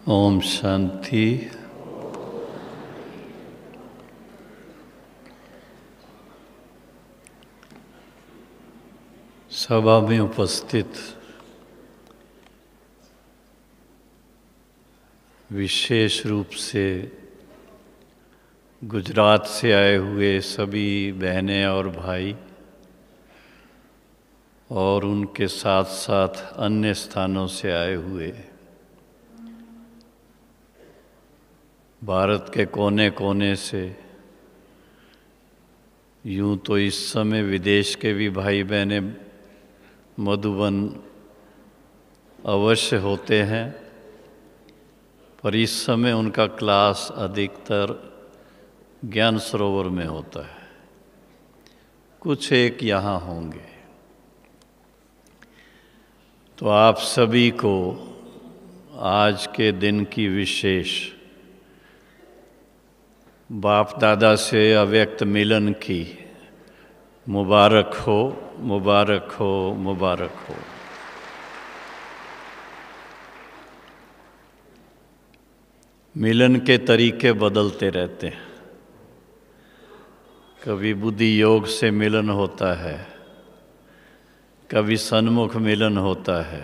ओम शांति। सभा में उपस्थित विशेष रूप से गुजरात से आए हुए सभी बहनें और भाई और उनके साथ साथ अन्य स्थानों से आए हुए भारत के कोने कोने से, यूं तो इस समय विदेश के भी भाई बहनें मधुबन अवश्य होते हैं, पर इस समय उनका क्लास अधिकतर ज्ञान सरोवर में होता है। कुछ एक यहाँ होंगे। तो आप सभी को आज के दिन की विशेष बाप दादा से अव्यक्त मिलन की मुबारक हो, मुबारक हो, मुबारक हो। मिलन के तरीके बदलते रहते हैं। कभी बुद्धि योग से मिलन होता है, कभी सन्मुख मिलन होता है,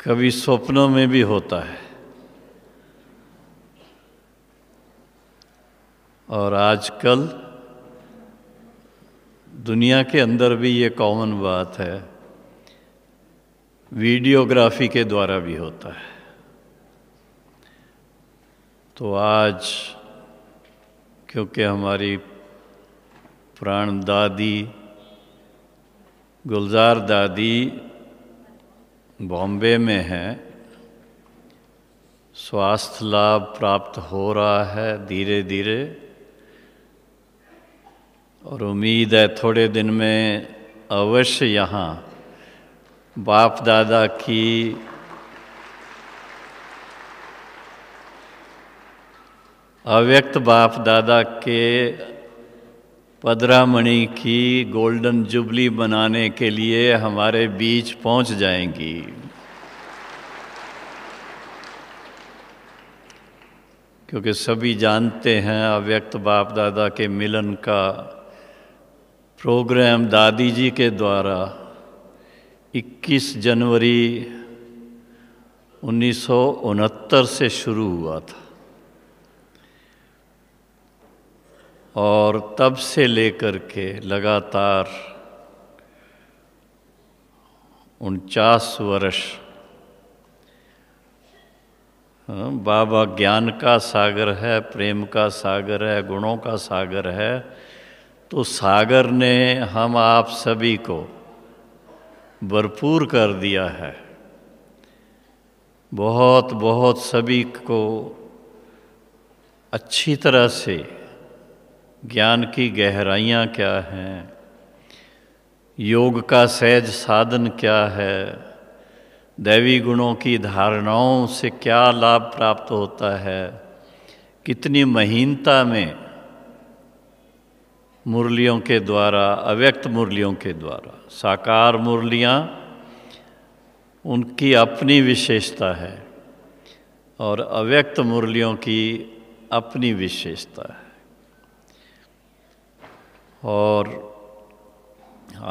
कभी स्वप्नों में भी होता है। और आजकल दुनिया के अंदर भी ये कॉमन बात है, वीडियोग्राफी के द्वारा भी होता है। तो आज क्योंकि हमारी प्राण दादी गुलजार दादी बॉम्बे में हैं, स्वास्थ्य लाभ प्राप्त हो रहा है धीरे धीरे, और उम्मीद है थोड़े दिन में अवश्य यहाँ बाप दादा की अव्यक्त बाप दादा के पदरामणि की गोल्डन जुबली बनाने के लिए हमारे बीच पहुँच जाएंगी। क्योंकि सभी जानते हैं अव्यक्त बाप दादा के मिलन का प्रोग्राम दादी जी के द्वारा 21 जनवरी 1969 से शुरू हुआ था, और तब से लेकर के लगातार 49 वर्ष बाबा ज्ञान का सागर है, प्रेम का सागर है, गुणों का सागर है। तो सागर ने हम आप सभी को भरपूर कर दिया है। बहुत बहुत सभी को अच्छी तरह से ज्ञान की गहराइयाँ क्या हैं, योग का सहज साधन क्या है, दैवी गुणों की धारणाओं से क्या लाभ प्राप्त होता है, कितनी महीनता में मुरलियों के द्वारा, अव्यक्त मुरलियों के द्वारा, साकार मुरलियाँ उनकी अपनी विशेषता है और अव्यक्त मुरलियों की अपनी विशेषता है। और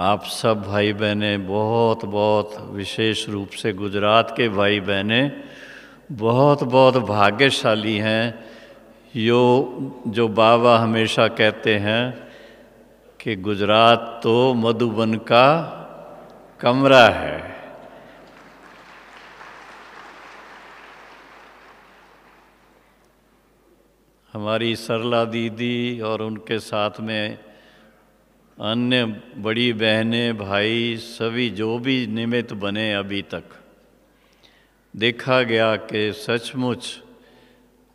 आप सब भाई बहनें बहुत बहुत विशेष रूप से गुजरात के भाई बहनें बहुत बहुत भाग्यशाली हैं। जो बाबा हमेशा कहते हैं कि गुजरात तो मधुबन का कमरा है। हमारी सरला दीदी और उनके साथ में अन्य बड़ी बहनें भाई सभी जो भी निमित्त बने, अभी तक देखा गया कि सचमुच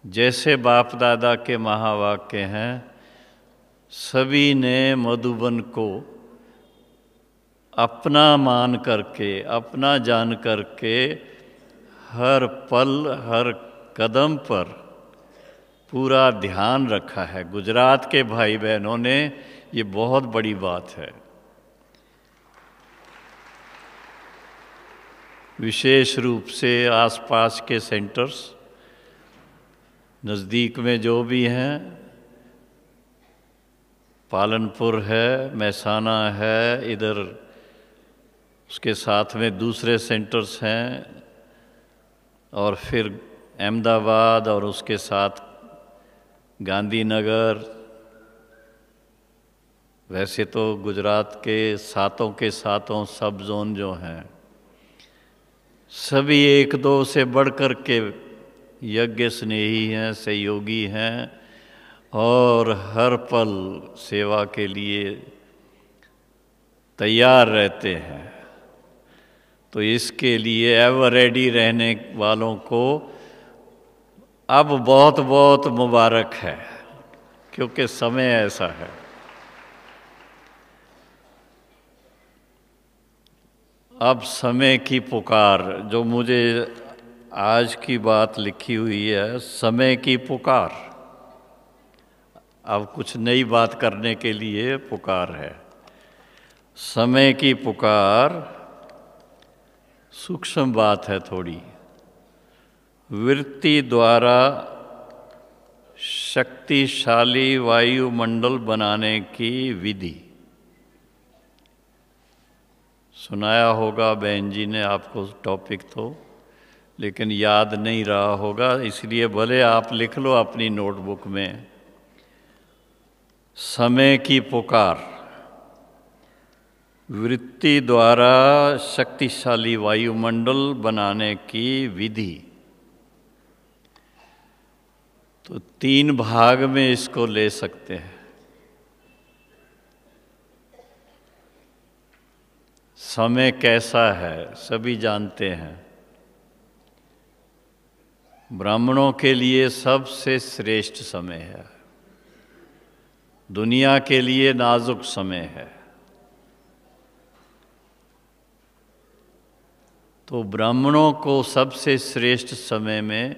जैसे बाप दादा के महावाक्य हैं, सभी ने मधुबन को अपना मान करके, अपना जान करके हर पल हर कदम पर पूरा ध्यान रखा है। गुजरात के भाई बहनों ने, ये बहुत बड़ी बात है। विशेष रूप से आसपास के सेंटर्स, नज़दीक में जो भी हैं, पालनपुर है, मैसाना है, इधर उसके साथ में दूसरे सेंटर्स हैं, और फिर अहमदाबाद और उसके साथ गांधीनगर। वैसे तो गुजरात के सातों सब जोन जो हैं, सभी एक दो से बढ़ कर के यज्ञ स्नेही हैं, सहयोगी हैं, और हर पल सेवा के लिए तैयार रहते हैं। तो इसके लिए एवर रेडी रहने वालों को अब बहुत बहुत मुबारक है, क्योंकि समय ऐसा है। अब समय की पुकार, जो मुझे आज की बात लिखी हुई है, समय की पुकार। अब कुछ नई बात करने के लिए पुकार है। समय की पुकार सूक्ष्म बात है थोड़ी। वृत्ति द्वारा शक्तिशाली वायुमंडल बनाने की विधि। सुनाया होगा बहन जी ने आपको टॉपिक तो, लेकिन याद नहीं रहा होगा, इसलिए भले आप लिख लो अपनी नोटबुक में। समय की पुकार, वृत्ति द्वारा शक्तिशाली वायुमंडल बनाने की विधि। तो 3 भाग में इसको ले सकते हैं। समय कैसा है सभी जानते हैं। ब्राह्मणों के लिए सबसे श्रेष्ठ समय है, दुनिया के लिए नाजुक समय है। तो ब्राह्मणों को सबसे श्रेष्ठ समय में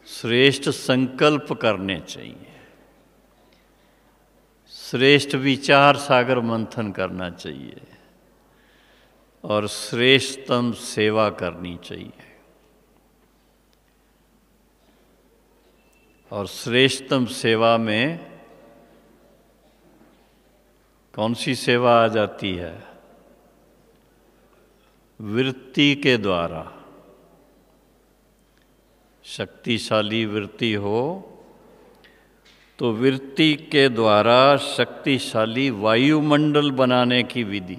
श्रेष्ठ संकल्प करने चाहिए, श्रेष्ठ विचार सागर मंथन करना चाहिए, और श्रेष्ठतम सेवा करनी चाहिए। और श्रेष्ठतम सेवा में कौन सी सेवा आ जाती है? वृत्ति के द्वारा। शक्तिशाली वृत्ति हो तो वृत्ति के द्वारा शक्तिशाली वायुमंडल बनाने की विधि।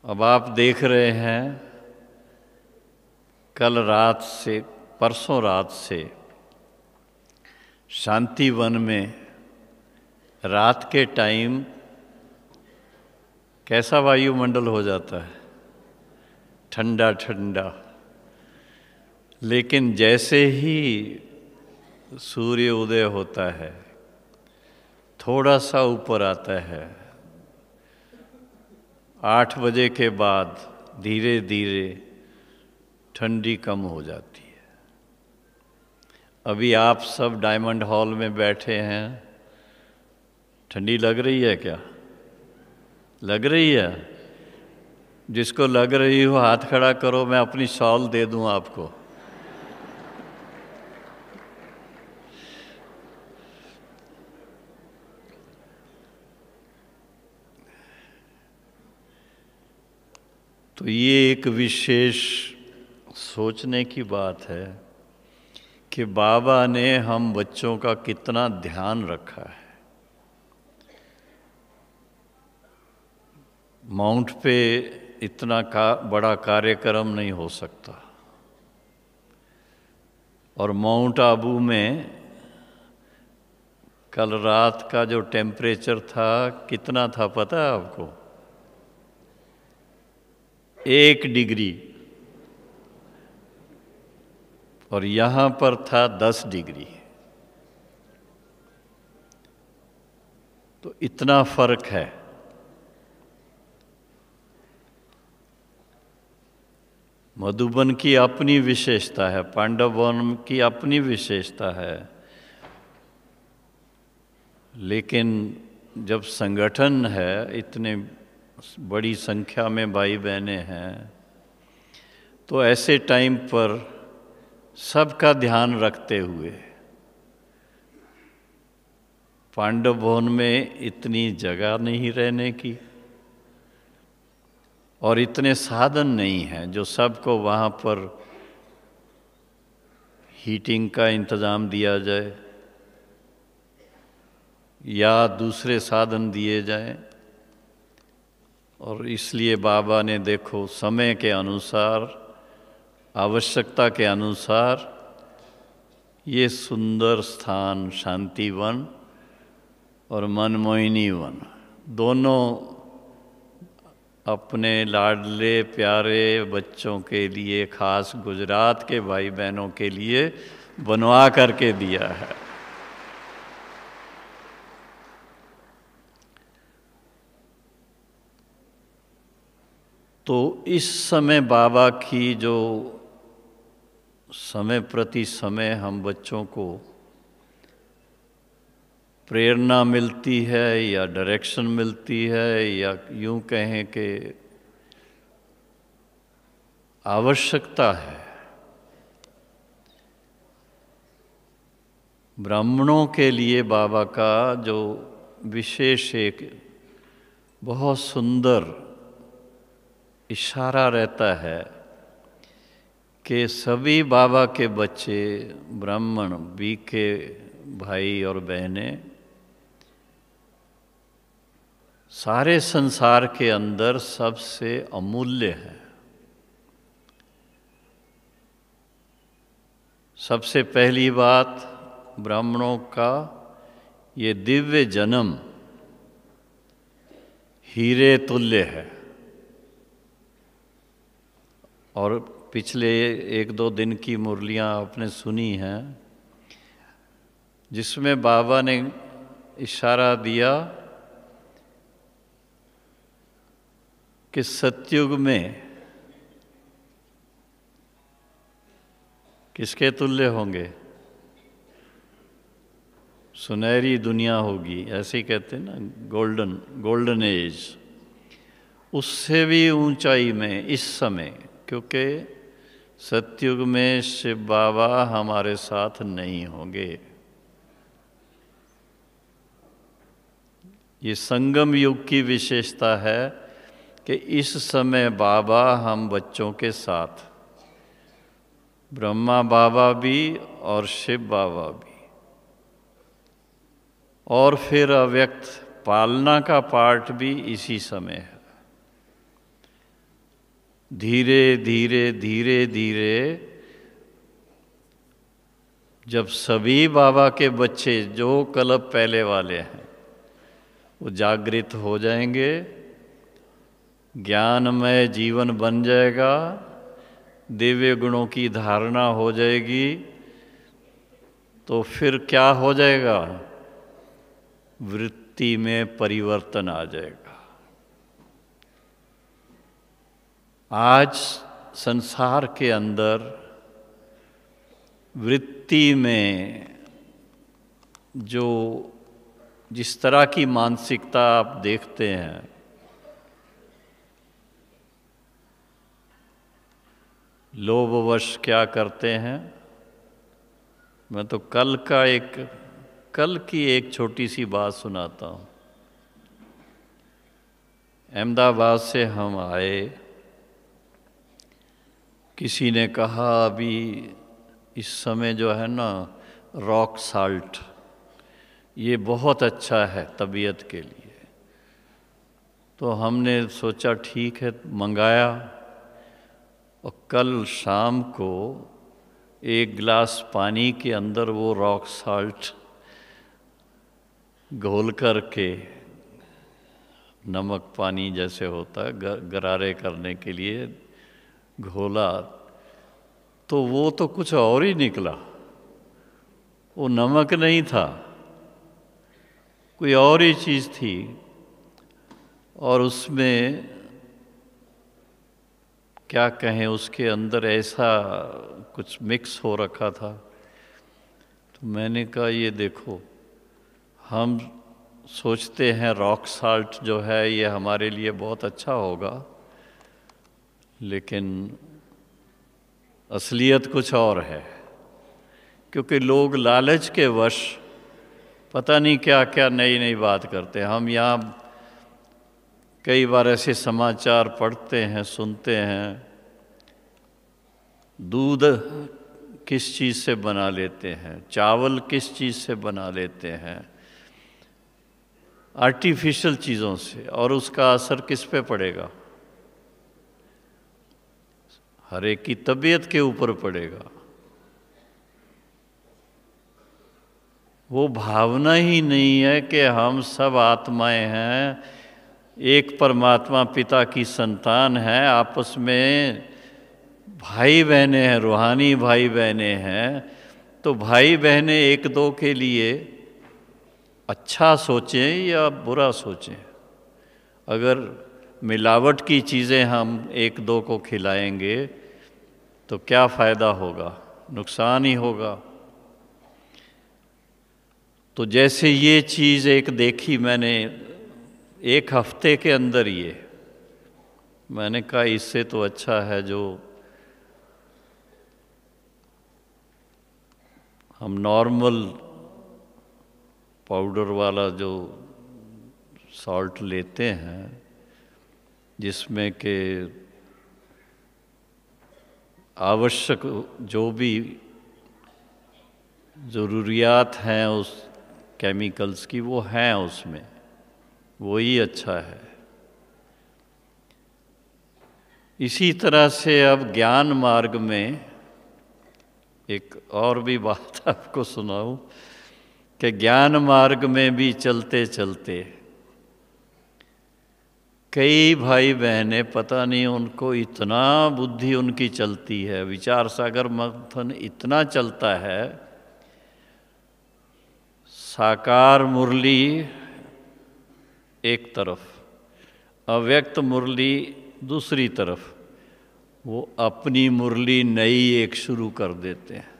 अब आप देख रहे हैं, कल रात से, परसों रात से शांति वन में रात के टाइम कैसा वायुमंडल हो जाता है, ठंडा ठंडा। लेकिन जैसे ही सूर्य उदय होता है, थोड़ा सा ऊपर आता है, 8 बजे के बाद धीरे धीरे ठंडी कम हो जाती है। अभी आप सब डायमंड हॉल में बैठे हैं, ठंडी लग रही है क्या? लग रही है? जिसको लग रही हो हाथ खड़ा करो, मैं अपनी शॉल दे दूं आपको। तो ये एक विशेष सोचने की बात है कि बाबा ने हम बच्चों का कितना ध्यान रखा है। माउंट पे इतना बड़ा कार्यक्रम नहीं हो सकता, और माउंट आबू में कल रात का जो टेम्परेचर था, कितना था पता है आपको? 1 डिग्री, और यहाँ पर था 10 डिग्री। तो इतना फर्क है। मधुबन की अपनी विशेषता है, पांडव वन की अपनी विशेषता है, लेकिन जब संगठन है इतने बड़ी संख्या में भाई बहनें हैं, तो ऐसे टाइम पर सबका ध्यान रखते हुए, पांडव भवन में इतनी जगह नहीं रहने की और इतने साधन नहीं हैं जो सबको वहाँ पर हीटिंग का इंतज़ाम दिया जाए या दूसरे साधन दिए जाएं। और इसलिए बाबा ने देखो समय के अनुसार, आवश्यकता के अनुसार ये सुंदर स्थान शांतिवन और मनमोहिनी वन दोनों अपने लाडले प्यारे बच्चों के लिए, खास गुजरात के भाई बहनों के लिए बनवा करके दिया है। तो इस समय बाबा की जो समय प्रति समय हम बच्चों को प्रेरणा मिलती है या डायरेक्शन मिलती है या यूं कहें कि आवश्यकता है, ब्राह्मणों के लिए बाबा का जो विशेष एक बहुत सुंदर इशारा रहता है कि सभी बाबा के बच्चे ब्राह्मण बीके भाई और बहनें सारे संसार के अंदर सबसे अमूल्य हैं। सबसे पहली बात, ब्राह्मणों का ये दिव्य जन्म हीरे तुल्य है। और पिछले 1-2 दिन की मुरलियाँ आपने सुनी हैं जिसमें बाबा ने इशारा दिया कि सतयुग में किसके तुल्य होंगे? सुनहरी दुनिया होगी, ऐसे ही कहते हैं ना, गोल्डन एज। उससे भी ऊंचाई में इस समय, क्योंकि सतयुग में शिव बाबा हमारे साथ नहीं होंगे। ये संगम युग की विशेषता है कि इस समय बाबा हम बच्चों के साथ, ब्रह्मा बाबा भी और शिव बाबा भी, और फिर अव्यक्त पालना का पार्ट भी इसी समय है। धीरे धीरे धीरे धीरे जब सभी बाबा के बच्चे जो कल्प पहले वाले हैं वो जागृत हो जाएंगे, ज्ञानमय जीवन बन जाएगा, दिव्य गुणों की धारणा हो जाएगी, तो फिर क्या हो जाएगा? वृत्ति में परिवर्तन आ जाएगा। आज संसार के अंदर वृत्ति में जो जिस तरह की मानसिकता आप देखते हैं, लोभवश क्या करते हैं। मैं तो कल की एक छोटी सी बात सुनाता हूँ। अहमदाबाद से हम आए, किसी ने कहा अभी इस समय जो है ना रॉक साल्ट, ये बहुत अच्छा है तबीयत के लिए। तो हमने सोचा ठीक है, मंगाया, और कल शाम को 1 गिलास पानी के अंदर वो रॉक साल्ट घोल करके, नमक पानी जैसे होता है गरारे करने के लिए घोला, तो वो तो कुछ और ही निकला। वो नमक नहीं था, कोई और ही चीज़ थी, और उसमें क्या कहें, उसके अंदर ऐसा कुछ मिक्स हो रखा था। तो मैंने कहा ये देखो, हम सोचते हैं रॉक साल्ट जो है ये हमारे लिए बहुत अच्छा होगा, लेकिन असलियत कुछ और है। क्योंकि लोग लालच के वश पता नहीं क्या क्या नई नई बात करते हैं। हम यहाँ कई बार ऐसे समाचार पढ़ते हैं, सुनते हैं, दूध किस चीज़ से बना लेते हैं, चावल किस चीज़ से बना लेते हैं, आर्टिफिशियल चीज़ों से, और उसका असर किस पे पड़ेगा? हर एक की तबीयत के ऊपर पड़ेगा। वो भावना ही नहीं है कि हम सब आत्माएं हैं, एक परमात्मा पिता की संतान है, आपस में भाई बहने हैं, रूहानी भाई बहने हैं। तो भाई बहने एक दो के लिए अच्छा सोचें या बुरा सोचें। अगर मिलावट की चीज़ें हम एक दो को खिलाएंगे तो क्या फ़ायदा होगा? नुकसान ही होगा। तो जैसे ये चीज़ एक देखी मैंने एक हफ्ते के अंदर, ये मैंने कहा इससे तो अच्छा है जो हम नॉर्मल पाउडर वाला जो सॉल्ट लेते हैं, जिसमें के आवश्यक जो भी ज़रूरियात हैं उस केमिकल्स की वो हैं उसमें, वही अच्छा है। इसी तरह से अब ज्ञान मार्ग में एक और भी बात आपको सुनाऊं कि ज्ञान मार्ग में भी चलते चलते कई भाई बहनें पता नहीं उनको इतना बुद्धि उनकी चलती है, विचार सागर मंथन इतना चलता है, साकार मुरली एक तरफ, अव्यक्त मुरली दूसरी तरफ, वो अपनी मुरली नई एक शुरू कर देते हैं।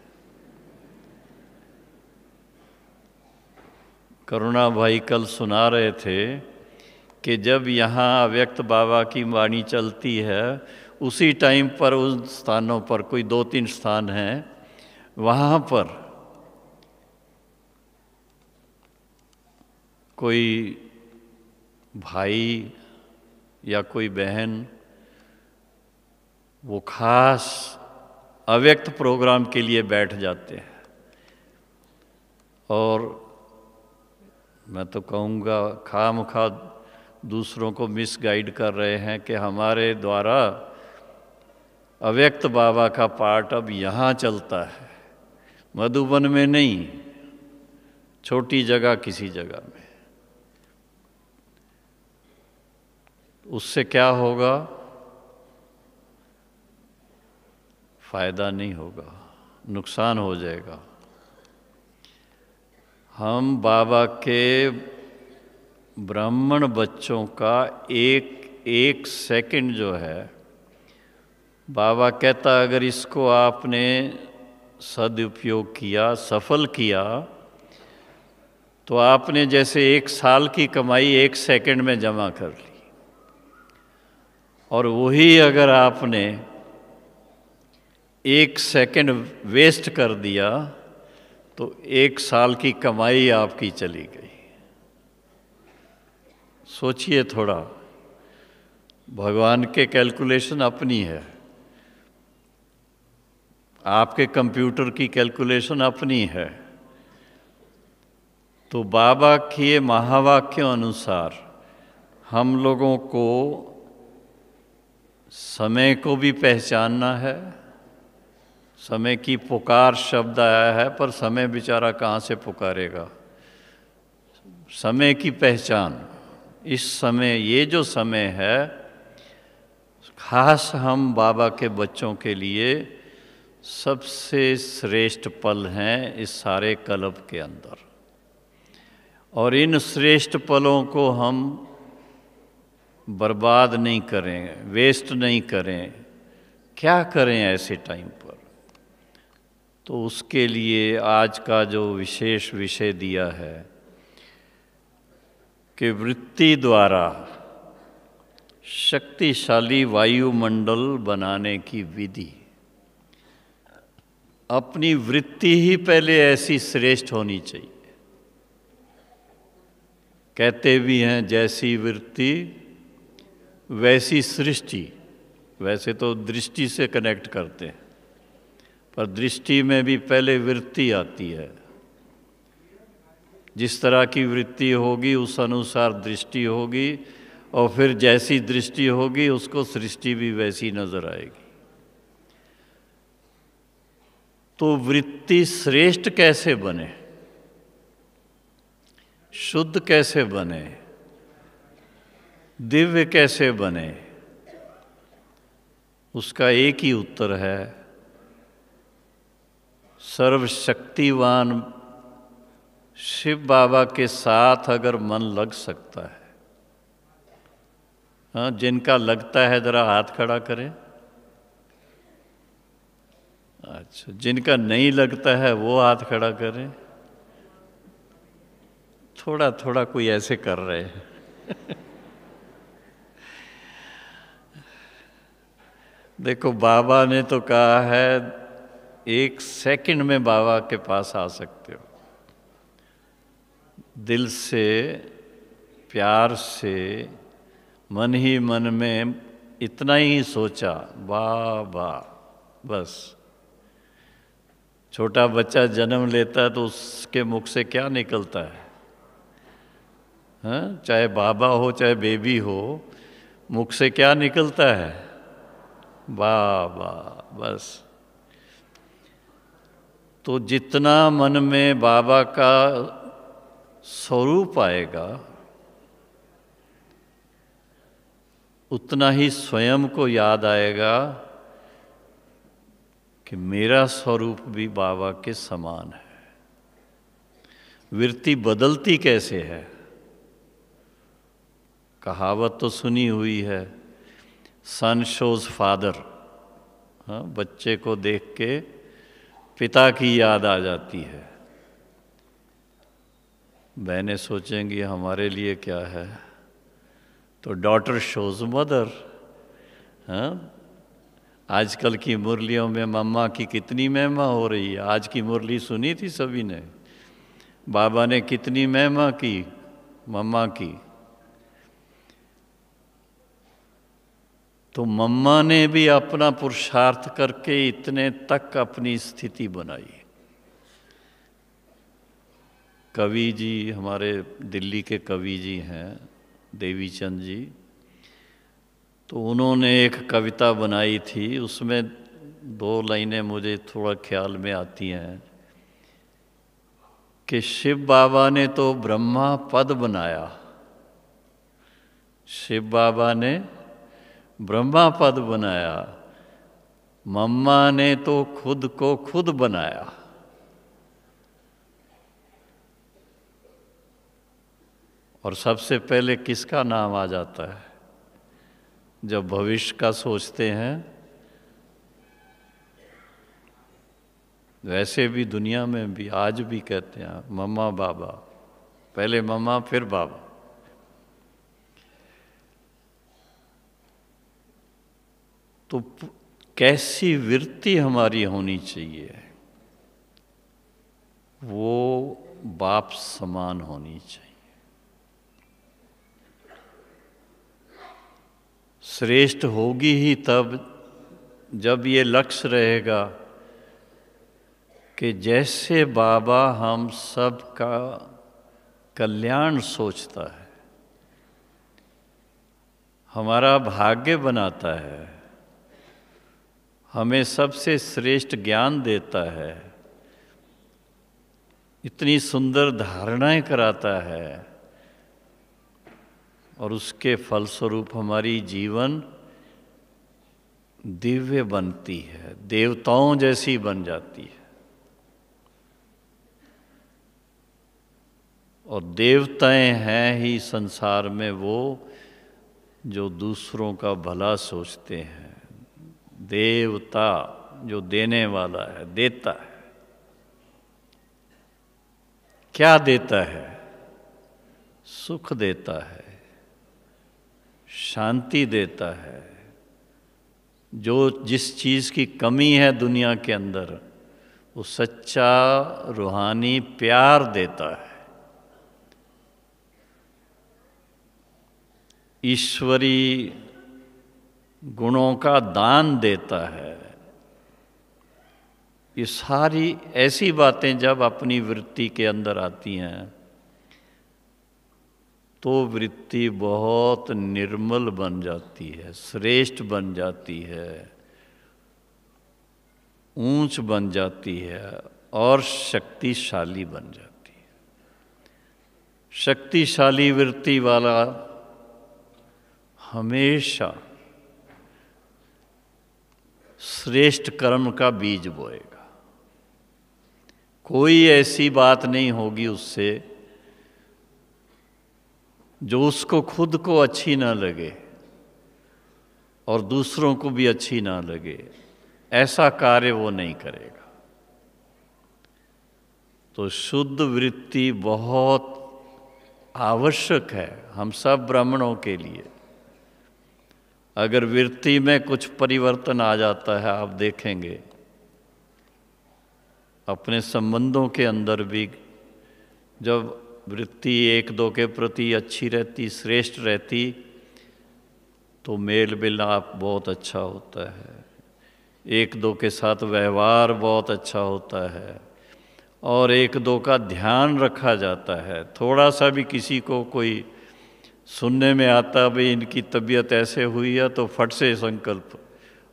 करुणा भाई कल सुना रहे थे कि जब यहाँ अव्यक्त बाबा की वाणी चलती है, उसी टाइम पर उन स्थानों पर, कोई 2-3 स्थान हैं, वहाँ पर कोई भाई या कोई बहन वो खास अव्यक्त प्रोग्राम के लिए बैठ जाते हैं। और मैं तो कहूँगा खामखा दूसरों को मिसगाइड कर रहे हैं कि हमारे द्वारा अव्यक्त बाबा का पाठ अब यहाँ चलता है, मधुबन में नहीं, छोटी जगह किसी जगह में। उससे क्या होगा? फायदा नहीं होगा, नुकसान हो जाएगा। हम बाबा के ब्राह्मण बच्चों का एक सेकंड जो है, बाबा कहता अगर इसको आपने सदुपयोग किया, सफल किया, तो आपने जैसे 1 साल की कमाई 1 सेकंड में जमा कर ली। और वही अगर आपने 1 सेकंड वेस्ट कर दिया तो 1 साल की कमाई आपकी चली गई। सोचिए थोड़ा, भगवान के कैलकुलेशन अपनी है, आपके कंप्यूटर की कैलकुलेशन अपनी है। तो बाबा के महावाक्यों अनुसार हम लोगों को समय को भी पहचानना है। समय की पुकार शब्द आया है, पर समय बेचारा कहाँ से पुकारेगा? समय की पहचान, इस समय, ये जो समय है खास हम बाबा के बच्चों के लिए सबसे श्रेष्ठ पल हैं इस सारे कल्प के अंदर। और इन श्रेष्ठ पलों को हम बर्बाद नहीं करें, वेस्ट नहीं करें। क्या करें ऐसे टाइम पर? तो उसके लिए आज का जो विशेष विषय दिया है कि वृत्ति द्वारा शक्तिशाली वायुमंडल बनाने की विधि, अपनी वृत्ति ही पहले ऐसी श्रेष्ठ होनी चाहिए। कहते भी हैं जैसी वृत्ति वैसी सृष्टि। वैसे तो दृष्टि से कनेक्ट करते हैं, पर दृष्टि में भी पहले वृत्ति आती है। जिस तरह की वृत्ति होगी उस अनुसार दृष्टि होगी, और फिर जैसी दृष्टि होगी उसको सृष्टि भी वैसी नजर आएगी। तो वृत्ति श्रेष्ठ कैसे बने, शुद्ध कैसे बने, दिव्य कैसे बने, उसका एक ही उत्तर है, सर्वशक्तिवान शिव बाबा के साथ अगर मन लग सकता है। हाँ, जिनका लगता है जरा हाथ खड़ा करें। अच्छा, जिनका नहीं लगता है वो हाथ खड़ा करें। थोड़ा थोड़ा कोई ऐसे कर रहे हैं। देखो, बाबा ने तो कहा है 1 सेकंड में बाबा के पास आ सकते हो। दिल से, प्यार से, मन ही मन में इतना ही सोचा, बाबा, बस। छोटा बच्चा जन्म लेता है तो उसके मुख से क्या निकलता है? हाँ, चाहे बाबा हो चाहे बेबी हो, मुख से क्या निकलता है? बाबा, बस। तो जितना मन में बाबा का स्वरूप आएगा उतना ही स्वयं को याद आएगा कि मेरा स्वरूप भी बाबा के समान है। वृत्ति बदलती कैसे है? कहावत तो सुनी हुई है, सन शोज फादर। हाँ, बच्चे को देख के पिता की याद आ जाती है। बहनें सोचेंगी हमारे लिए क्या है, तो डॉटर शोज मदर। हाँ, आजकल की मुरलियों में मम्मा की कितनी महिमा हो रही है। आज की मुरली सुनी थी सभी ने, बाबा ने कितनी महिमा की मम्मा की। तो मम्मा ने भी अपना पुरुषार्थ करके इतने तक अपनी स्थिति बनाई। कवि जी, हमारे दिल्ली के कवि जी हैं देवी चंद जी, तो उन्होंने एक कविता बनाई थी। उसमें 2 लाइनें मुझे थोड़ा ख्याल में आती हैं कि शिव बाबा ने तो ब्रह्मा पद बनाया, शिव बाबा ने ब्रह्मा पद बनाया, मम्मा ने तो खुद को खुद बनाया। और सबसे पहले किसका नाम आ जाता है जब भविष्य का सोचते हैं? वैसे भी दुनिया में भी आज भी कहते हैं मम्मा बाबा, पहले मम्मा फिर बाबा। तो कैसी वृत्ति हमारी होनी चाहिए? वो बाप समान होनी चाहिए। श्रेष्ठ होगी ही तब जब ये लक्ष्य रहेगा कि जैसे बाबा हम सब का कल्याण सोचता है, हमारा भाग्य बनाता है, हमें सबसे श्रेष्ठ ज्ञान देता है, इतनी सुंदर धारणाएं कराता है, और उसके फलस्वरूप हमारी जीवन दिव्य बनती है, देवताओं जैसी बन जाती है। और देवताएं हैं ही संसार में वो जो दूसरों का भला सोचते हैं। देवता जो देने वाला है, देता है। क्या देता है? सुख देता है, शांति देता है। जो जिस चीज़ की कमी है दुनिया के अंदर, वो सच्चा रूहानी प्यार देता है, ईश्वरी गुणों का दान देता है। ये सारी ऐसी बातें जब अपनी वृत्ति के अंदर आती हैं तो वृत्ति बहुत निर्मल बन जाती है, श्रेष्ठ बन जाती है, ऊंच बन जाती है और शक्तिशाली बन जाती है। शक्तिशाली वृत्ति वाला हमेशा श्रेष्ठ कर्म का बीज बोएगा। कोई ऐसी बात नहीं होगी उससे जो उसको खुद को अच्छी ना लगे और दूसरों को भी अच्छी ना लगे। ऐसा कार्य वो नहीं करेगा। तो शुद्ध वृत्ति बहुत आवश्यक है हम सब ब्राह्मणों के लिए। अगर वृत्ति में कुछ परिवर्तन आ जाता है, आप देखेंगे अपने संबंधों के अंदर भी जब वृत्ति एक दो के प्रति अच्छी रहती, श्रेष्ठ रहती, तो मेल मिलाप बहुत अच्छा होता है, एक दो के साथ व्यवहार बहुत अच्छा होता है और एक दो का ध्यान रखा जाता है। थोड़ा सा भी किसी को कोई सुनने में आता भाई इनकी तबीयत ऐसे हुई है तो फट से संकल्प।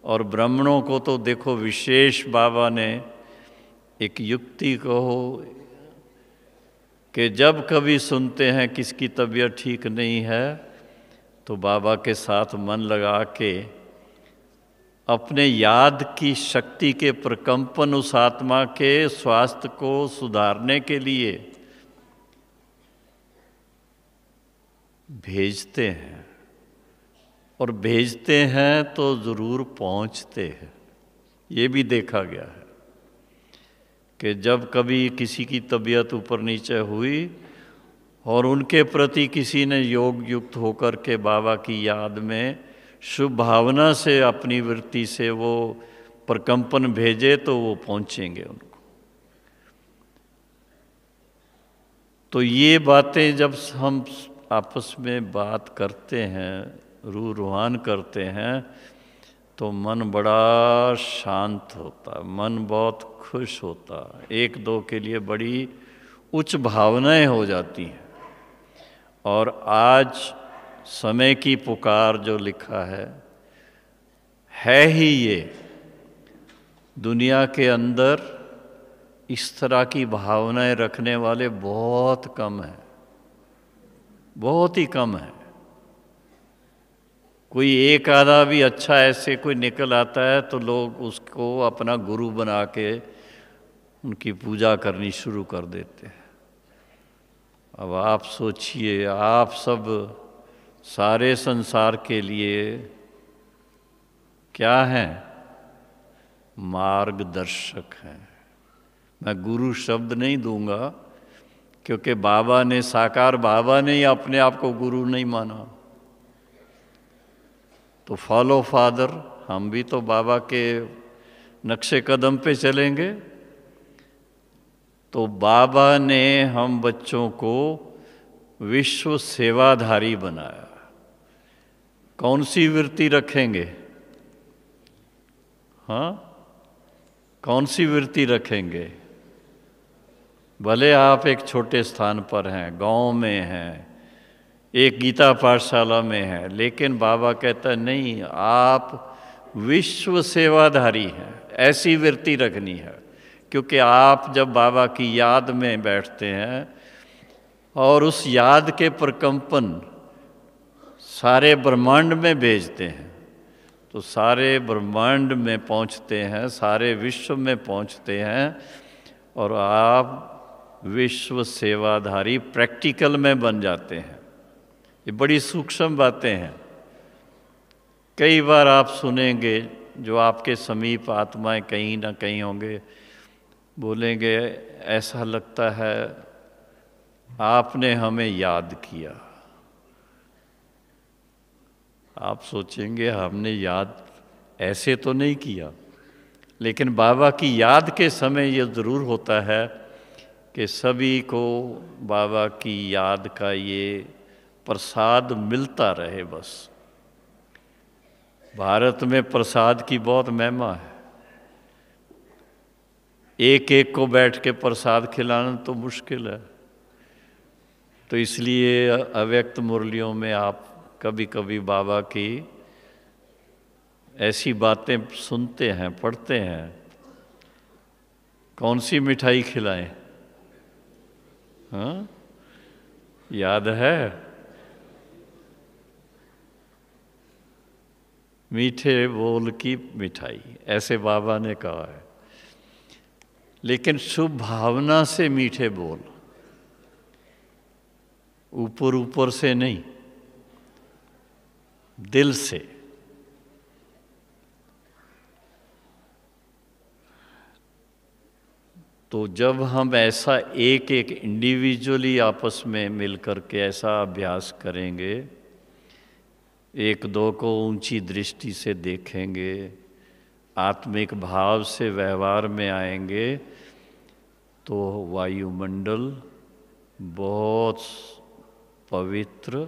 और ब्राह्मणों को तो देखो विशेष बाबा ने एक युक्ति कहो कि जब कभी सुनते हैं किसकी तबीयत ठीक नहीं है तो बाबा के साथ मन लगा के अपने याद की शक्ति के प्रकंपन उस आत्मा के स्वास्थ्य को सुधारने के लिए भेजते हैं। और भेजते हैं तो ज़रूर पहुंचते हैं। ये भी देखा गया है कि जब कभी किसी की तबीयत ऊपर नीचे हुई और उनके प्रति किसी ने योग युक्त होकर के बाबा की याद में शुभ भावना से अपनी वृत्ति से वो प्रकंपन भेजे तो वो पहुंचेंगे उनको। तो ये बातें जब हम आपस में बात करते हैं, रूह रूहान करते हैं, तो मन बड़ा शांत होता, मन बहुत खुश होता, एक दो के लिए बड़ी उच्च भावनाएं हो जाती हैं। और आज समय की पुकार जो लिखा है ही ये। दुनिया के अंदर इस तरह की भावनाएं रखने वाले बहुत कम हैं, बहुत ही कम है। कोई एक आधा भी अच्छा ऐसे कोई निकल आता है तो लोग उसको अपना गुरु बना के उनकी पूजा करनी शुरू कर देते हैं। अब आप सोचिए, आप सब सारे संसार के लिए क्या हैं? मार्गदर्शक हैं। मैं गुरु शब्द नहीं दूंगा क्योंकि बाबा ने, साकार बाबा ने ही अपने आप को गुरु नहीं माना। तो फॉलो फादर, हम भी तो बाबा के नक्शे कदम पे चलेंगे। तो बाबा ने हम बच्चों को विश्व सेवाधारी बनाया। कौन सी वृत्ति रखेंगे? हाँ, कौन सी वृत्ति रखेंगे? भले आप एक छोटे स्थान पर हैं, गांव में हैं, एक गीता पाठशाला में है, लेकिन बाबा कहता है नहीं, आप विश्व सेवाधारी हैं। ऐसी वृत्ति रखनी है क्योंकि आप जब बाबा की याद में बैठते हैं और उस याद के प्रकंपन सारे ब्रह्मांड में भेजते हैं तो सारे ब्रह्मांड में पहुंचते हैं, सारे विश्व में पहुंचते हैं और आप विश्व सेवाधारी प्रैक्टिकल में बन जाते हैं। ये बड़ी सूक्ष्म बातें हैं। कई बार आप सुनेंगे, जो आपके समीप आत्माएं कहीं ना कहीं होंगे, बोलेंगे ऐसा लगता है आपने हमें याद किया। आप सोचेंगे हमने याद ऐसे तो नहीं किया, लेकिन बाबा की याद के समय ये ज़रूर होता है कि सभी को बाबा की याद का ये प्रसाद मिलता रहे। बस भारत में प्रसाद की बहुत महिमा है। एक एक को बैठ के प्रसाद खिलाना तो मुश्किल है, तो इसलिए अव्यक्त मुरलियों में आप कभी कभी बाबा की ऐसी बातें सुनते हैं, पढ़ते हैं। कौन सी मिठाई खिलाएं? हाँ, याद है? मीठे बोल की मिठाई, ऐसे बाबा ने कहा है। लेकिन शुभ भावना से मीठे बोल, ऊपर ऊपर से नहीं, दिल से। तो जब हम ऐसा एक एक इंडिविजुअली आपस में मिलकर के ऐसा अभ्यास करेंगे, एक दो को ऊंची दृष्टि से देखेंगे, आत्मिक भाव से व्यवहार में आएंगे, तो वायुमंडल बहुत पवित्र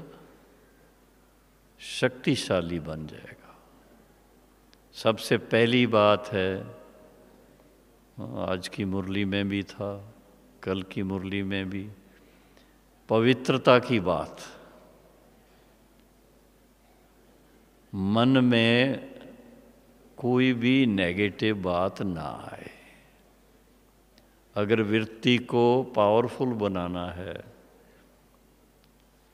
शक्तिशाली बन जाएगा। सबसे पहली बात है, आज की मुरली में भी था, कल की मुरली में भी, पवित्रता की बात। मन में कोई भी नेगेटिव बात ना आए। अगर वृत्ति को पावरफुल बनाना है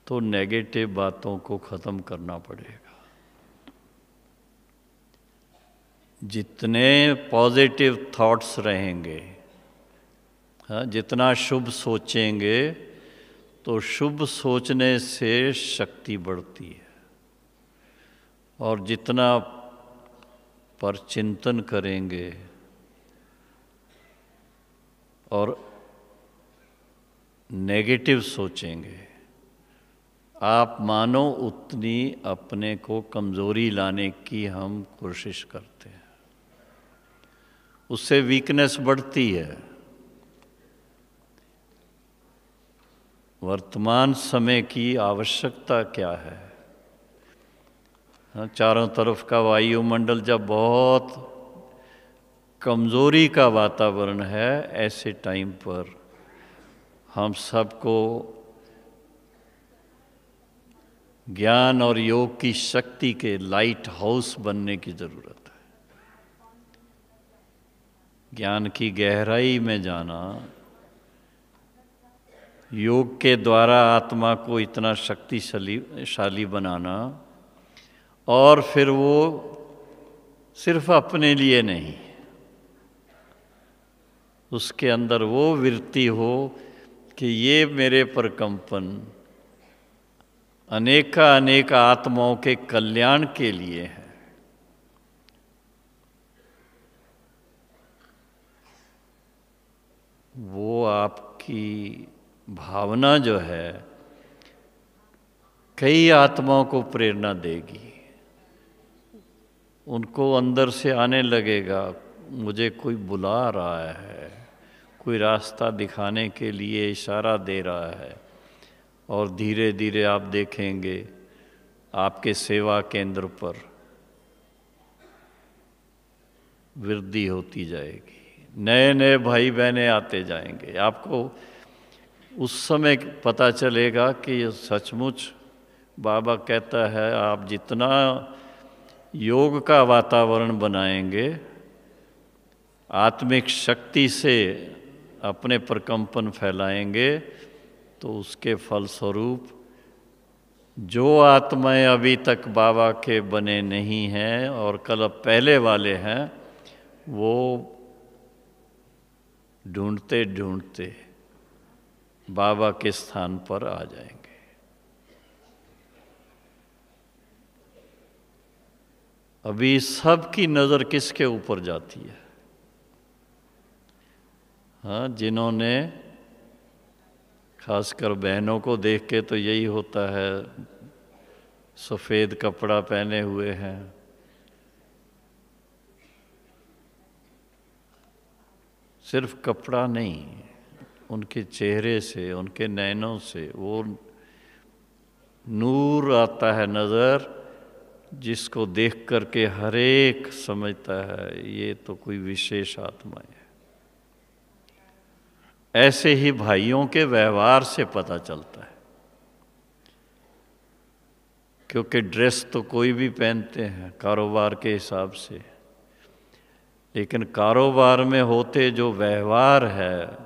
तो नेगेटिव बातों को ख़त्म करना पड़ेगा। जितने पॉजिटिव थॉट्स रहेंगे, हाँ, जितना शुभ सोचेंगे तो शुभ सोचने से शक्ति बढ़ती है, और जितना पर चिंतन करेंगे और नेगेटिव सोचेंगे, आप मानो उतनी अपने को कमज़ोरी लाने की हम कोशिश करते हैं। उससे वीकनेस बढ़ती है। वर्तमान समय की आवश्यकता क्या है? हाँ, चारों तरफ का वायुमंडल जब बहुत कमज़ोरी का वातावरण है, ऐसे टाइम पर हम सबको ज्ञान और योग की शक्ति के लाइट हाउस बनने की ज़रूरत है। ज्ञान की गहराई में जाना, योग के द्वारा आत्मा को इतना शक्तिशाली बनाना, और फिर वो सिर्फ अपने लिए नहीं, उसके अंदर वो वृत्ति हो कि ये मेरे प्रकंपन अनेक आत्माओं के कल्याण के लिए है। वो आपकी भावना जो है कई आत्माओं को प्रेरणा देगी। उनको अंदर से आने लगेगा, मुझे कोई बुला रहा है, कोई रास्ता दिखाने के लिए इशारा दे रहा है, और धीरे धीरे आप देखेंगे आपके सेवा केंद्र पर वृद्धि होती जाएगी। नए नए भाई बहनें आते जाएंगे। आपको उस समय पता चलेगा कि ये सचमुच बाबा कहता है, आप जितना योग का वातावरण बनाएंगे, आत्मिक शक्ति से अपने प्रकंपन फैलाएंगे, तो उसके फलस्वरूप जो आत्माएं अभी तक बाबा के बने नहीं हैं और कल पहले वाले हैं, वो ढूंढते ढूंढते बाबा के स्थान पर आ जाएंगे। अभी सबकी नज़र किसके ऊपर जाती है? हाँ, जिन्होंने खासकर बहनों को देख के तो यही होता है, सफ़ेद कपड़ा पहने हुए हैं, सिर्फ कपड़ा नहीं, उनके चेहरे से, उनके नैनों से वो नूर आता है नज़र, जिसको देख करके हर एक समझता है ये तो कोई विशेष आत्मा है। ऐसे ही भाइयों के व्यवहार से पता चलता है, क्योंकि ड्रेस तो कोई भी पहनते हैं कारोबार के हिसाब से, लेकिन कारोबार में होते जो व्यवहार है,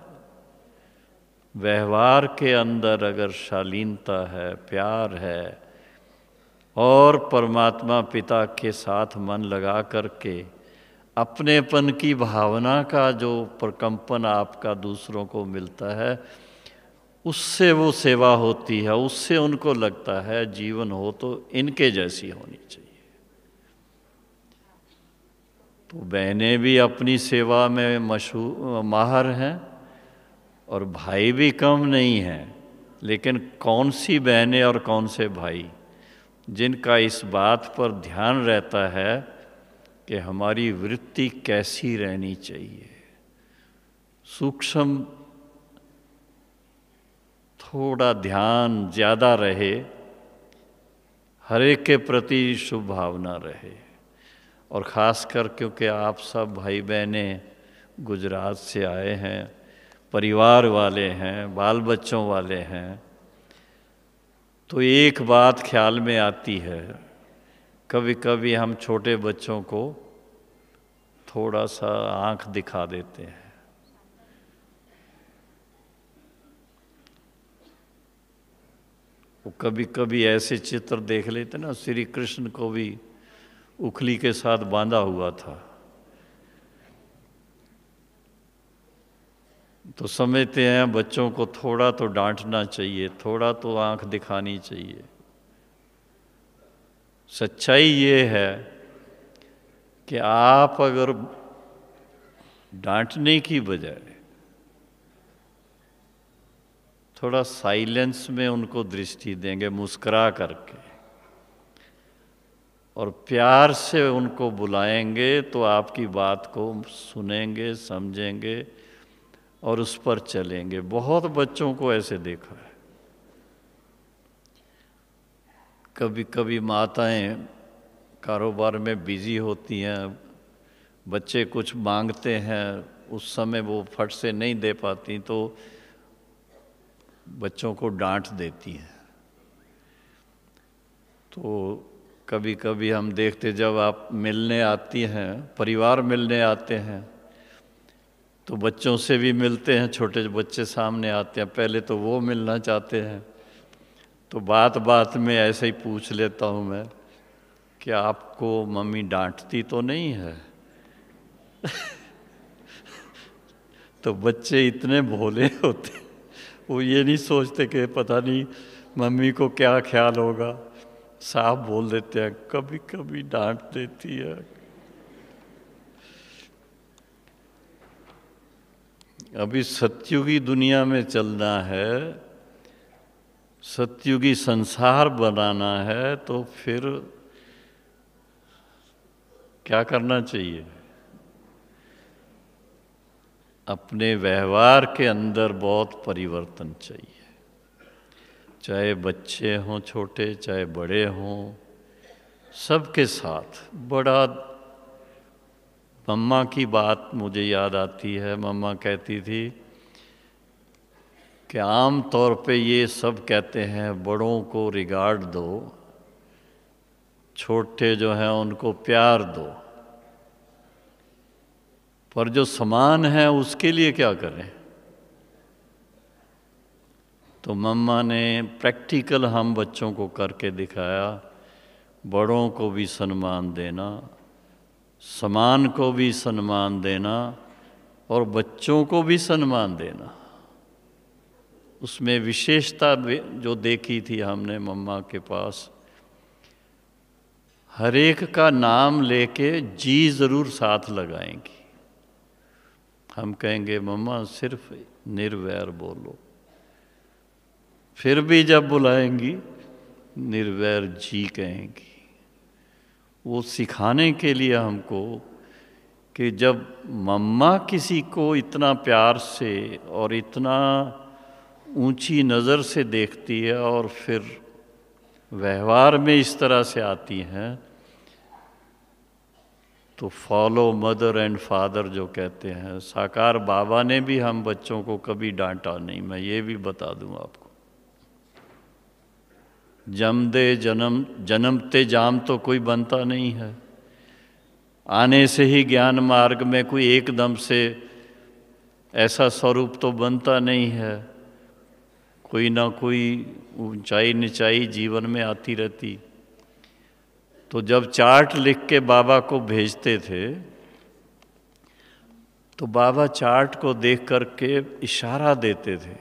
व्यवहार के अंदर अगर शालीनता है, प्यार है और परमात्मा पिता के साथ मन लगा करके अपनेपन की भावना का जो प्रकंपन आपका दूसरों को मिलता है, उससे वो सेवा होती है, उससे उनको लगता है जीवन हो तो इनके जैसी होनी चाहिए। तो बहनें भी अपनी सेवा में माहिर हैं और भाई भी कम नहीं हैं, लेकिन कौन सी बहनें और कौन से भाई जिनका इस बात पर ध्यान रहता है कि हमारी वृत्ति कैसी रहनी चाहिए, सूक्ष्म थोड़ा ध्यान ज़्यादा रहे, हर एक के प्रति शुभ भावना रहे। और ख़ासकर क्योंकि आप सब भाई बहनें गुजरात से आए हैं, परिवार वाले हैं, बाल बच्चों वाले हैं, तो एक बात ख्याल में आती है, कभी कभी हम छोटे बच्चों को थोड़ा सा आँख दिखा देते हैं। वो कभी कभी ऐसे चित्र देख लेते ना, श्री कृष्ण को भी उखली के साथ बांधा हुआ था, तो समझते हैं बच्चों को थोड़ा तो डांटना चाहिए, थोड़ा तो आंख दिखानी चाहिए। सच्चाई ये है कि आप अगर डांटने की बजाय थोड़ा साइलेंस में उनको दृष्टि देंगे, मुस्कुरा करके, और प्यार से उनको बुलाएंगे, तो आपकी बात को सुनेंगे, समझेंगे और उस पर चलेंगे। बहुत बच्चों को ऐसे देखा है। कभी कभी माताएं कारोबार में बिजी होती हैं, बच्चे कुछ मांगते हैं, उस समय वो फट से नहीं दे पाती, तो बच्चों को डांट देती हैं। तो कभी कभी हम देखते, जब आप मिलने आती हैं, परिवार मिलने आते हैं, तो बच्चों से भी मिलते हैं, छोटे बच्चे सामने आते हैं, पहले तो वो मिलना चाहते हैं, तो बात बात में ऐसे ही पूछ लेता हूँ मैं कि आपको मम्मी डांटती तो नहीं है? तो बच्चे इतने भोले होते, वो ये नहीं सोचते कि पता नहीं मम्मी को क्या ख्याल होगा, साफ बोल देते हैं, कभी कभी डांट देती है। अभी सत्युगी दुनिया में चलना है, सत्युगी संसार बनाना है, तो फिर क्या करना चाहिए? अपने व्यवहार के अंदर बहुत परिवर्तन चाहिए। चाहे बच्चे हों छोटे, चाहे बड़े हों, सबके साथ बड़ा। मम्मा की बात मुझे याद आती है। मम्मा कहती थी कि आम तौर पे ये सब कहते हैं बड़ों को रिगार्ड दो, छोटे जो हैं उनको प्यार दो, पर जो समान है उसके लिए क्या करें? तो मम्मा ने प्रैक्टिकल हम बच्चों को करके दिखाया, बड़ों को भी सम्मान देना, समान को भी सम्मान देना और बच्चों को भी सम्मान देना। उसमें विशेषता जो देखी थी हमने मम्मा के पास, हर एक का नाम लेके जी ज़रूर साथ लगाएंगी। हम कहेंगे मम्मा सिर्फ निर्वैर बोलो, फिर भी जब बुलाएंगी निर्वैर जी कहेंगी। वो सिखाने के लिए हमको कि जब मम्मा किसी को इतना प्यार से और इतना ऊंची नज़र से देखती है और फिर व्यवहार में इस तरह से आती हैं, तो फॉलो मदर एंड फादर जो कहते हैं, साकार बाबा ने भी हम बच्चों को कभी डांटा नहीं, मैं ये भी बता दूं आपको। जन्मते जाम तो कोई बनता नहीं है, आने से ही ज्ञान मार्ग में कोई एकदम से ऐसा स्वरूप तो बनता नहीं है। कोई ना कोई ऊंचाई नीचाई जीवन में आती रहती। तो जब चार्ट लिख के बाबा को भेजते थे तो बाबा चार्ट को देख करके इशारा देते थे,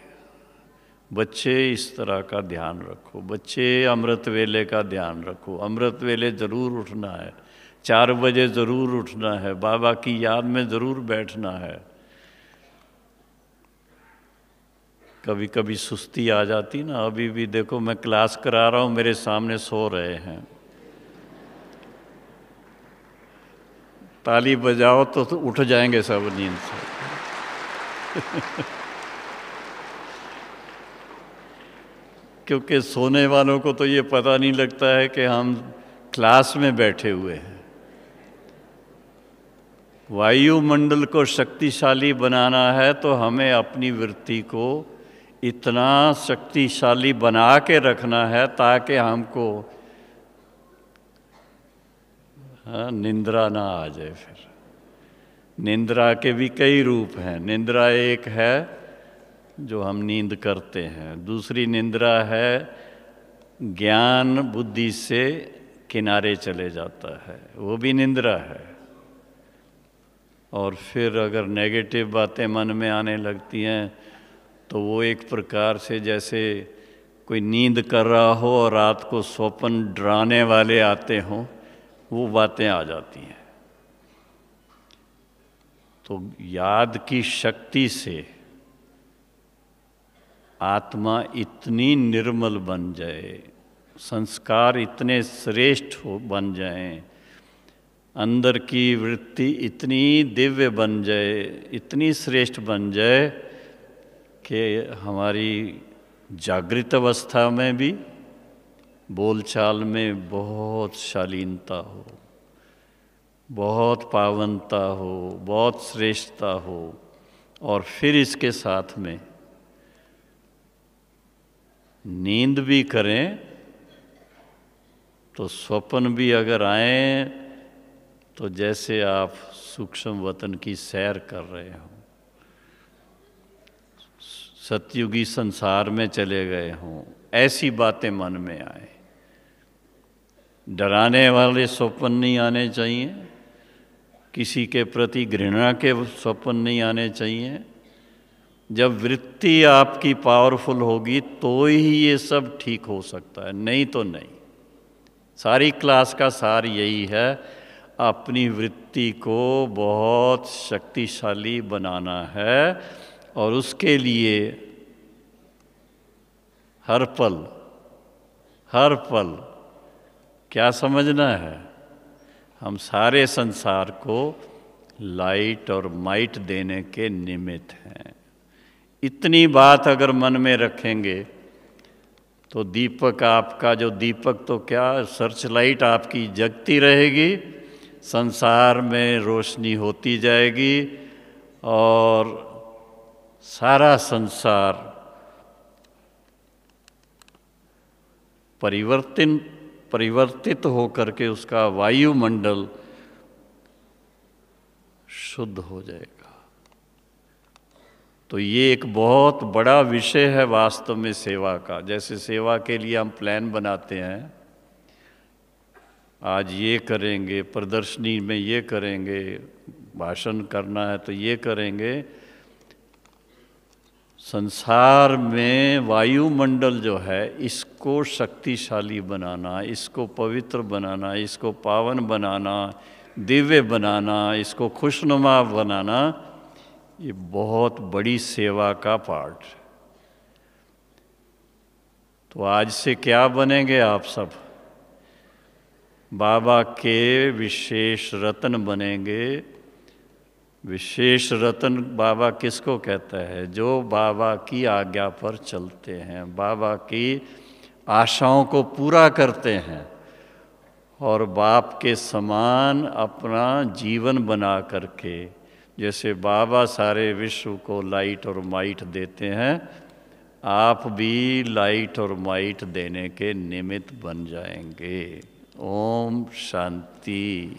बच्चे इस तरह का ध्यान रखो, बच्चे अमृत वेले का ध्यान रखो, अमृत वेले ज़रूर उठना है, 4 बजे ज़रूर उठना है, बाबा की याद में ज़रूर बैठना है। कभी कभी सुस्ती आ जाती ना, अभी भी देखो मैं क्लास करा रहा हूँ, मेरे सामने सो रहे हैं, ताली बजाओ तो उठ जाएंगे सब नींद से। क्योंकि सोने वालों को तो ये पता नहीं लगता है कि हम क्लास में बैठे हुए हैं। वायुमंडल को शक्तिशाली बनाना है तो हमें अपनी वृत्ति को इतना शक्तिशाली बना के रखना है ताकि हमको निंद्रा ना आ जाए। फिर निंद्रा के भी कई रूप हैं। निंद्रा एक है जो हम नींद करते हैं, दूसरी निंद्रा है ज्ञान बुद्धि से किनारे चले जाता है, वो भी निंद्रा है। और फिर अगर नेगेटिव बातें मन में आने लगती हैं तो वो एक प्रकार से जैसे कोई नींद कर रहा हो और रात को स्वप्न डराने वाले आते हों, वो बातें आ जाती हैं। तो याद की शक्ति से आत्मा इतनी निर्मल बन जाए, संस्कार इतने श्रेष्ठ हो बन जाएं, अंदर की वृत्ति इतनी दिव्य बन जाए, इतनी श्रेष्ठ बन जाए कि हमारी जागृत अवस्था में भी बोलचाल में बहुत शालीनता हो, बहुत पावनता हो, बहुत श्रेष्ठता हो। और फिर इसके साथ में नींद भी करें तो स्वप्न भी अगर आए तो जैसे आप सूक्ष्म वतन की सैर कर रहे हो, सतयुगी संसार में चले गए हों, ऐसी बातें मन में आए। डराने वाले स्वप्न नहीं आने चाहिए, किसी के प्रति घृणा के स्वप्न नहीं आने चाहिए। जब वृत्ति आपकी पावरफुल होगी तो ही ये सब ठीक हो सकता है, नहीं तो नहीं। सारी क्लास का सार यही है, अपनी वृत्ति को बहुत शक्तिशाली बनाना है और उसके लिए हर पल क्या समझना है, हम सारे संसार को लाइट और माइट देने के निमित्त हैं। इतनी बात अगर मन में रखेंगे तो दीपक आपका, जो दीपक तो क्या सर्च लाइट आपकी जगती रहेगी, संसार में रोशनी होती जाएगी और सारा संसार परिवर्तित होकर के उसका वायुमंडल शुद्ध हो जाएगा। तो ये एक बहुत बड़ा विषय है वास्तव में सेवा का। जैसे सेवा के लिए हम प्लान बनाते हैं, आज ये करेंगे, प्रदर्शनी में ये करेंगे, भाषण करना है तो ये करेंगे। संसार में वायुमंडल जो है इसको शक्तिशाली बनाना, इसको पवित्र बनाना, इसको पावन बनाना, दिव्य बनाना, इसको खुशनुमा बनाना, ये बहुत बड़ी सेवा का पार्ट है। तो आज से क्या बनेंगे आप सब? बाबा के विशेष रत्न बनेंगे। विशेष रत्न बाबा किसको कहता है? जो बाबा की आज्ञा पर चलते हैं, बाबा की आशाओं को पूरा करते हैं और बाप के समान अपना जीवन बना करके, जैसे बाबा सारे विश्व को लाइट और माइट देते हैं, आप भी लाइट और माइट देने के निमित्त बन जाएंगे। ओम शांति।